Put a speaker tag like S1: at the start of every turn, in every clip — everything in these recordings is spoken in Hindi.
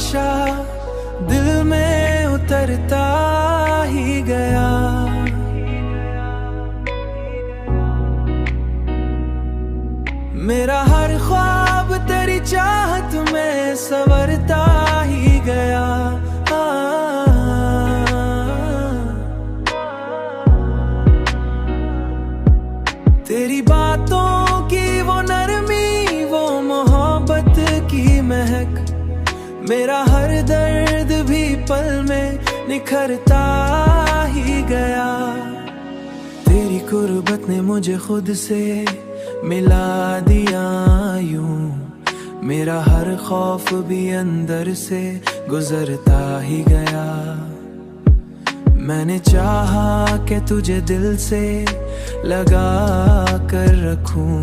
S1: नशा दिल में उतरता ही गया। मेरा हर ख्वाब तेरी चाहत में संवरता ही गया। तेरी बातों की वो नरमी, वो मोहब्बत की महक, मेरा हर दर्द भी पल में निखरता ही गया। तेरी कुर्बत ने मुझे खुद से मिला दिया यूं, मेरा हर खौफ भी अंदर से गुजरता ही गया। मैंने चाहा कि तुझे दिल से लगा कर रखूं,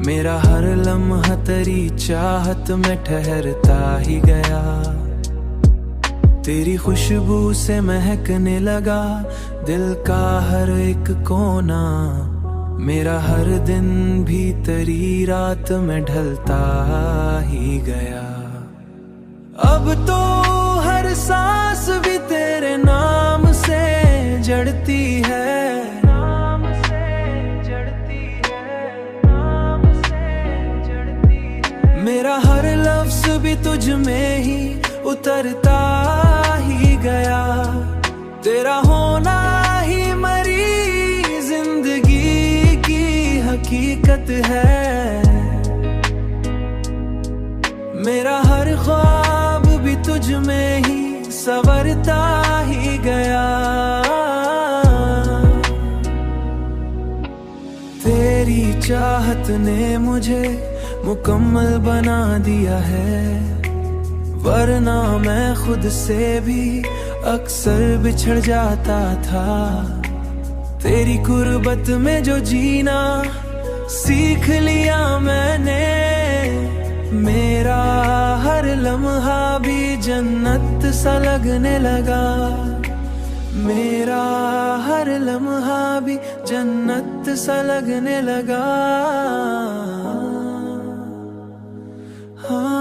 S1: मेरा हर लम्हा तेरी चाहत में ठहरता ही गया। तेरी खुशबू से महकने लगा दिल का हर एक कोना, मेरा हर दिन भी तेरी रात में ढलता ही गया। अब तो हर सांस भी तेरे नाम से जड़ती है, नाम से जड़ती है, नाम से जड़ती है। मेरा हर लफ्ज भी तुझ में ही उतरता ही गया। तेरा होना ही मरी जिंदगी की हकीकत है। मेरा हर ख्वाब भी तुझ में ही संवरता ही गया। तेरी चाहत ने मुझे मुकम्मल बना दिया है, वरना मैं खुद से भी अक्सर बिछड़ जाता था। तेरी कुर्बत में जो जीना सीख लिया मैंने, मेरा हर लम्हा भी जन्नत सा लगने लगा। मेरा हर लम्हा भी जन्नत सा लगने लगा। हाँ।